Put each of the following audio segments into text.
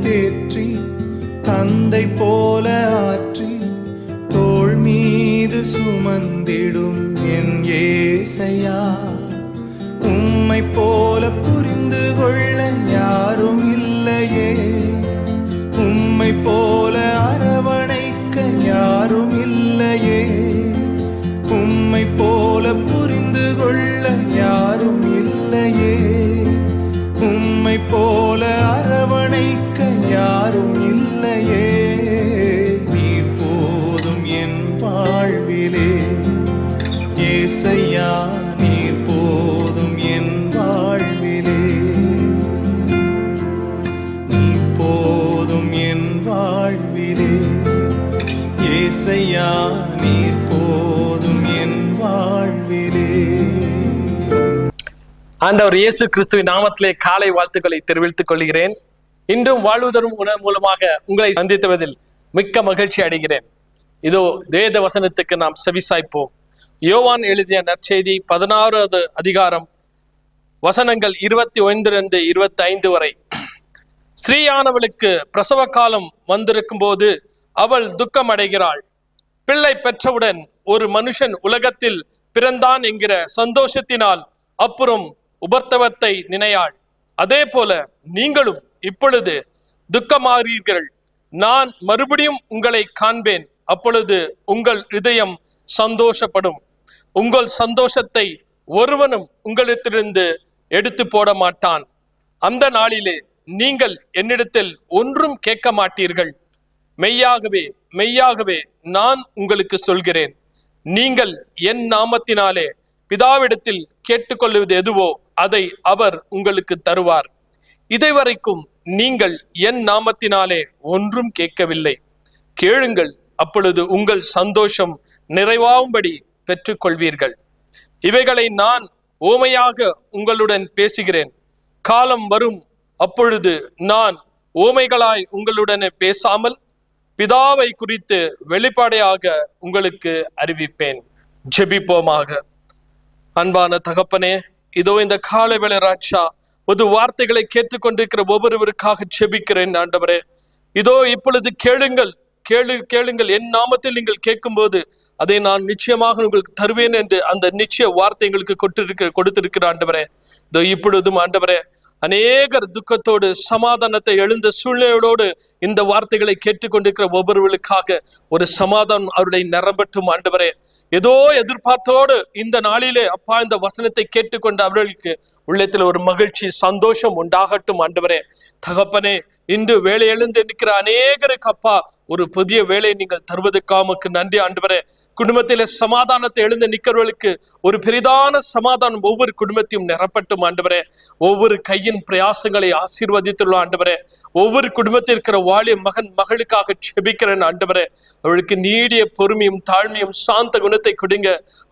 தேற்றி தந்தை போல ஆற்றி தோள் மீது சுமந்திடும் என் ஏசையா. உம்மை போல புரிந்து கொள்ள யாரும் இல்லையே, உம்மை போல அரவணைக்க யாரும் இல்லையே, உம்மை போல புரிந்து கொள்ள யாரும் இல்லையே, உம்மை போல அரவணைக்க யாரும் இல்லையே. நீர் போதும் என் வாழ்விலே ஏசையா, நீர் போதும் என் வாழ்விலே, நீர் போதும் என் வாழ்விலே ஏசையா, நீர் போதும் என் வாழ்விலே. ஆண்டவர் இயேசு கிறிஸ்துவின் நாமத்திலே காலை வாழ்த்துக்களை தெரிவித்துக் கொள்கிறேன். இன்றும் வாழ்வுதரும் உணவு மூலமாக உங்களை சந்தித்துவதில் மிக்க மகிழ்ச்சி அடைகிறேன். இதோ வேத வசனத்துக்கு நாம் செவிசாய்ப்போம். யோவான் எழுதிய நற்செய்தி 16வது அதிகாரம் வசனங்கள் 21 25 வரை. ஸ்ரீயானவளுக்கு பிரசவ காலம் வந்திருக்கும் போது அவள் துக்கம் அடைகிறாள். பிள்ளை பெற்றவுடன் ஒரு மனுஷன் உலகத்தில் பிறந்தான் என்கிற சந்தோஷத்தினால் அப்புறம் உபர்த்தவத்தை நினையாள். அதே போல நீங்களும் இப்பொழுது துக்கமாகிறீர்கள். நான் மறுபடியும் உங்களை காண்பேன், அப்பொழுது உங்கள் இதயம் சந்தோஷப்படும். உங்கள் சந்தோஷத்தை ஒருவனும் உங்களிடத்திலிருந்து எடுத்து போட மாட்டான். அந்த நாளிலே நீங்கள் என்னிடத்தில் ஒன்றும் கேட்க மாட்டீர்கள். மெய்யாகவே மெய்யாகவே நான் உங்களுக்கு சொல்கிறேன், நீங்கள் என் நாமத்தினாலே பிதாவிடத்தில் கேட்டுக்கொள்வது எதுவோ அதை அவர் உங்களுக்கு தருவார். இதுவரைக்கும் நீங்கள் என் நாமத்தினாலே ஒன்றும் கேட்கவில்லை. கேளுங்கள், அப்பொழுது உங்கள் சந்தோஷம் நிறைவாகும்படி பெற்றுக்கொள்வீர்கள். இவைகளை நான் ஓமையாக உங்களுடன் பேசுகிறேன். காலம் வரும், அப்பொழுது நான் ஓமைகளாய் உங்களுடன் பேசாமல் பிதாவை குறித்து வெளிப்படையாக உங்களுக்கு அறிவிப்பேன். ஜெபிப்போமாக. அன்பான தகப்பனே, இதோ இந்த காலை வேளை ராஜா ஒரு வார்த்தைகளை கேட்டுக்கொண்டிருக்கிற ஒவ்வொருவருக்காக ஜெபிக்கிறேன் ஆண்டவரே. இதோ இப்பொழுது கேளுங்கள், கேளுங்கள், என் நாமத்தில் நீங்கள் கேட்கும்போது அதை நான் நிச்சயமாக உங்களுக்கு தருவேன் என்று அந்த நிச்சய வார்த்தை எங்களுக்கு கொடுத்திருக்கிற ஆண்டவரே. இதோ இப்பொழுதும் ஆண்டவரே, அநேகர் துக்கத்தோடு சமாதானத்தை எழுந்த சூழ்நிலையோடு இந்த வார்த்தைகளை கேட்டுக்கொண்டிருக்கிற ஒவ்வொருவருக்காக ஒரு சமாதானம் அவருடைய நிரம்பட்டும் ஆண்டவரே. ஏதோ எதிர்பார்த்தோடு இந்த நாளிலே அப்பா இந்த வசனத்தை கேட்டுக்கொண்ட அவர்களுக்கு உள்ளத்தில் ஒரு மகிழ்ச்சி சந்தோஷம் உண்டாகட்டும் ஆண்டவரே. தகப்பனே, இன்று வேலை எழுந்து நிற்கிற அநேகருக்கு அப்பா ஒரு புதிய வேலையை நீங்கள் தருவதற்காக நன்றி ஆண்டவரே. குடும்பத்திலே சமாதானத்தை எழுந்து நிற்கிறவர்களுக்கு ஒரு பெரிதான சமாதானம் ஒவ்வொரு குடும்பத்தையும் நிரப்பட்டும் ஆண்டவரே. ஒவ்வொரு கையின் பிரயாசங்களை ஆசீர்வதித்துள்ள ஆண்டவரே. ஒவ்வொரு குடும்பத்தில் இருக்கிற வாலிய மகன் மகளுக்காக செபிக்கிறேன் ஆண்டவரே. அவளுக்கு நீடிய பொறுமையும் தாழ்மையும் சாந்த குணத்தை கொடுங்க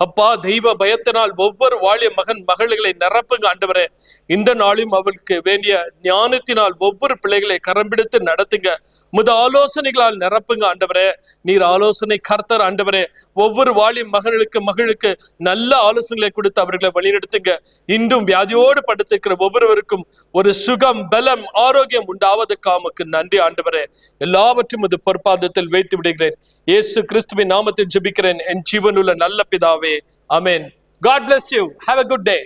அப்பா. தெய்வ பயத்தினால் ஒவ்வொரு வாலிய மகன் மகள்களை நிரப்புங்க ஆண்டவரே. இந்த நாளும் அவளுக்கு வேண்டிய ஞானத்தினால் ஒவ்வொரு பிள்ளைகளை கரம் பிடித்து நடத்துங்க. முத ஆலோசனைகளால் நிரப்புங்க ஆண்டவரே. நீர் ஆலோசனை கர்த்தர் ஆண்டவரே. ஒவ்வொரு வாலிய மகளுக்கு நல்ல ஆலோசனைகளை கொடுத்து அவர்களை வழிநடத்துங்க. இன்றும் வியாதியோடு படுத்திருக்கிற ஒவ்வொருவருக்கும் ஒரு சுகம், பலம், ஆரோக்கியம் உண்டாவதற்காக நன்றி ஆண்டவரே. எல்லாவற்றும் இது பொற்பாதத்தில் வைத்து விடுகிறேன். இயேசு கிறிஸ்துவின் நாமத்தில் ஜெபிக்கிறேன் என் ஜீவனுள்ள நல்ல பிதாவே, ஆமென். God bless you. Have a good day.